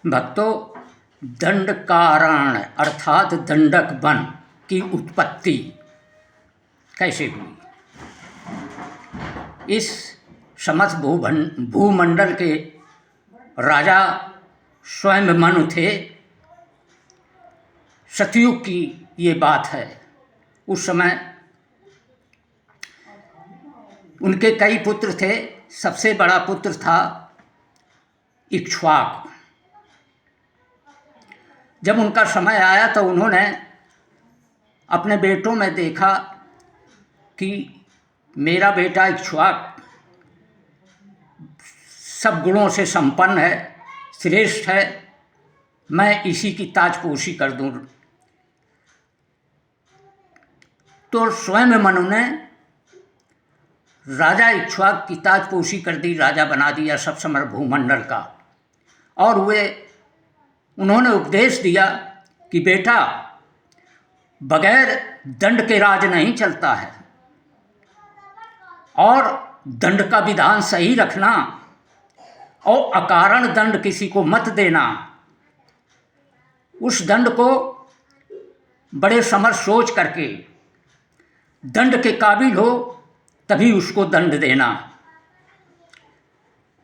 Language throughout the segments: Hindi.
भक्तों, दंडकारण्य अर्थात दंडक वन की उत्पत्ति कैसे हुई? इस समस्त भूमंडल के राजा स्वयं मनु थे। सतयुग की ये बात है। उस समय उनके कई पुत्र थे। सबसे बड़ा पुत्र था इक्ष्वाक। जब उनका समय आया तो उन्होंने अपने बेटों में देखा कि मेरा बेटा इक्ष्वाक सब गुणों से संपन्न है, श्रेष्ठ है, मैं इसी की ताजपोशी कर दूं। तो स्वयं मनु ने राजा इक्ष्वाक की ताजपोशी कर दी, राजा बना दिया सब समर भूमंडल का। और उन्होंने उपदेश दिया कि बेटा, बगैर दंड के राज नहीं चलता है, और दंड का विधान सही रखना और अकारण दंड किसी को मत देना। उस दंड को बड़े समर सोच करके दंड के काबिल हो तभी उसको दंड देना।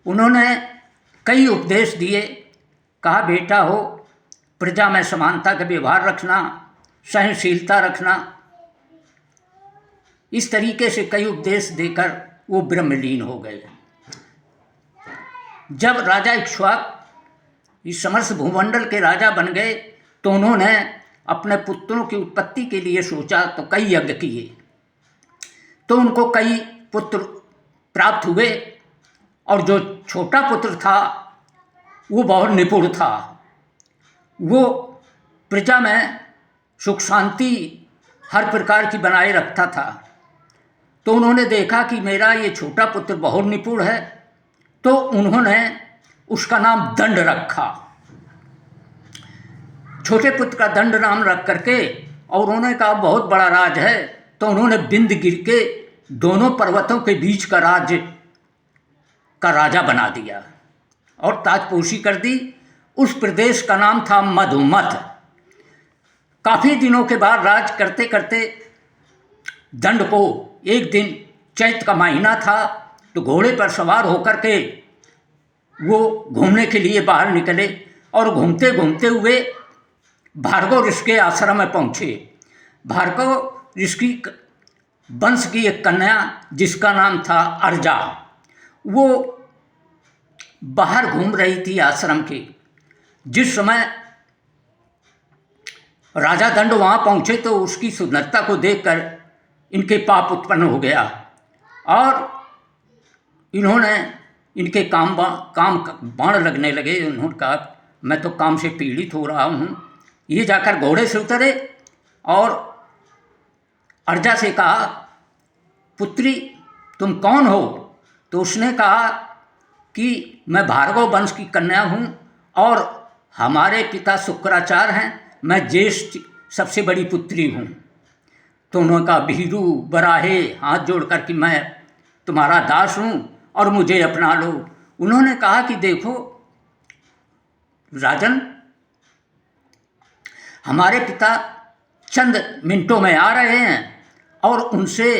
उन्होंने कई उपदेश दिए। कहा बेटा हो, प्रजा में समानता का व्यवहार रखना, सहनशीलता रखना। इस तरीके से कई उपदेश देकर वो ब्रह्मलीन हो गए। जब राजा इक्ष्वाक इस समस्त भूमंडल के राजा बन गए तो उन्होंने अपने पुत्रों की उत्पत्ति के लिए सोचा तो कई यज्ञ किए। तो उनको कई पुत्र प्राप्त हुए, और जो छोटा पुत्र था वो बहुत निपुण था। वो प्रजा में सुख शांति हर प्रकार की बनाए रखता था। तो उन्होंने देखा कि मेरा ये छोटा पुत्र बहुत निपुण है, तो उन्होंने उसका नाम दंड रखा। छोटे पुत्र का दंड नाम रख करके, और उन्होंने कहा बहुत बड़ा राज है, तो उन्होंने बिंदगिर के दोनों पर्वतों के बीच का राज्य का राजा बना दिया और ताजपोशी कर दी। उस प्रदेश का नाम था मधुमथ। काफ़ी दिनों के बाद राज करते करते दंड को एक दिन चैत का महीना था, तो घोड़े पर सवार होकर के वो घूमने के लिए बाहर निकले, और घूमते घूमते हुए भार्गव ऋषि के आश्रम में पहुँचे। भार्गव ऋषि वंश की एक कन्या जिसका नाम था अर्जा, वो बाहर घूम रही थी आश्रम के। जिस समय राजा दंड वहाँ पहुँचे तो उसकी सुंदरता को देखकर इनके पाप उत्पन्न हो गया, और इन्होंने इनके काम बाण लगने लगे। उन्होंने कहा मैं तो काम से पीड़ित हो रहा हूँ। ये जाकर घोड़े से उतरे और अर्जा से कहा पुत्री तुम कौन हो? तो उसने कहा कि मैं भार्गव वंश की कन्या हूँ और हमारे पिता शुक्राचार्य हैं, मैं ज्येष्ठ सबसे बड़ी पुत्री हूँ। तो उन्होंने कहा भीरू बराहे हाथ जोड़कर कि मैं तुम्हारा दास हूँ और मुझे अपना लो। उन्होंने कहा कि देखो राजन, हमारे पिता चंद मिनटों में आ रहे हैं और उनसे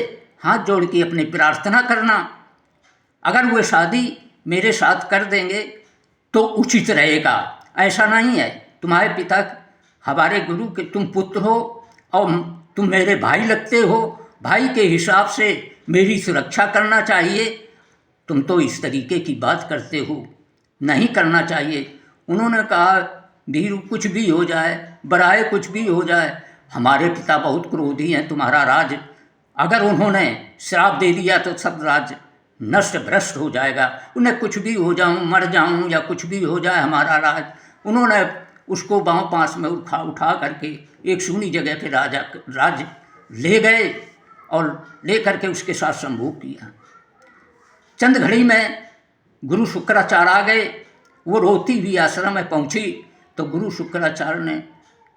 हाथ जोड़ के अपनी प्रार्थना करना। अगर वे शादी मेरे साथ कर देंगे तो उचित रहेगा। ऐसा नहीं है, तुम्हारे पिता हमारे गुरु के तुम पुत्र हो और तुम मेरे भाई लगते हो, भाई के हिसाब से मेरी सुरक्षा करना चाहिए। तुम तो इस तरीके की बात करते हो, नहीं करना चाहिए। उन्होंने कहा भीरू कुछ भी हो जाए, बराए कुछ भी हो जाए, हमारे पिता बहुत क्रोधी हैं, तुम्हारा राज अगर उन्होंने श्राप दे दिया तो सब राज नष्ट भ्रष्ट हो जाएगा। उन्हें कुछ भी हो जाऊं, मर जाऊं या कुछ भी हो जाए हमारा राज। उन्होंने उसको बाँव पास में उठा करके एक सूनी जगह पे राज ले गए और ले करके उसके साथ संभोग किया। चंद घड़ी में गुरु शुक्राचार्य आ गए। वो रोती हुई आश्रम में पहुंची तो गुरु शुक्राचार्य ने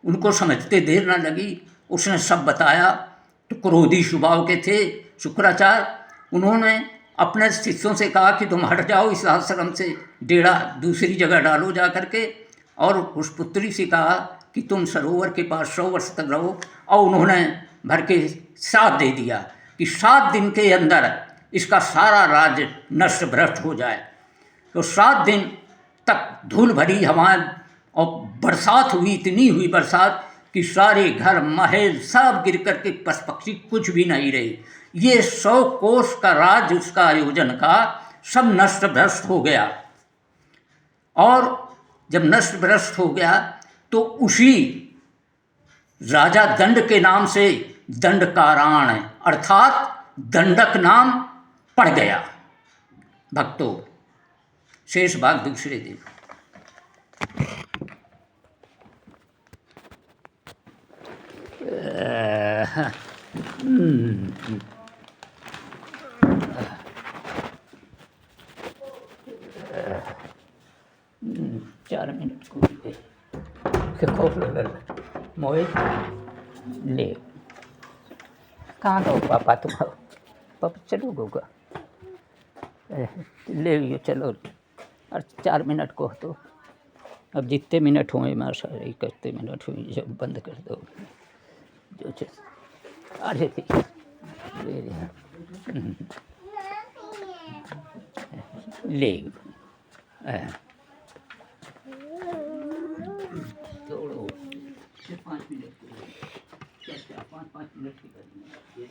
उनको समझते देर न लगी, उसने सब बताया। तो क्रोधी स्वभाव के थे शुक्राचार्य। उन्होंने अपने शिष्यों से कहा कि तुम हट जाओ इस आश्रम से, डेरा दूसरी जगह डालो जा करके। और उस पुत्री से कहा कि तुम सरोवर के पास 100 वर्ष तक रहो, और उन्होंने भर के साथ दे दिया कि 7 दिन के अंदर इसका सारा राज्य नष्ट भ्रष्ट हो जाए। तो 7 दिन तक धूल भरी हवाएं और बरसात हुई, इतनी हुई बरसात कि सारे घर महल सब गिर कर के पशु पक्षी कुछ भी नहीं रहे। ये 100 कोस का राज्य उसका आयोजन का सब नष्ट भ्रष्ट हो गया। और जब नष्ट भ्रष्ट हो गया तो उसी राजा दंड के नाम से दंडकारण अर्थात दंडक नाम पड़ गया। भक्तों, शेष भाग दूसरे दिन। 4 मिनट को मोए ले कहाँ गो पापा तुम? पापा चलो गोगा ले लियो चलो। और 4 मिनट को तो अब जितने मिनट हुए मार सारे कितने मिनट हुए जब बंद कर दो जो अरे ठीक ले छोड़ो 5 मिनट 5 मिनट की करेंगे।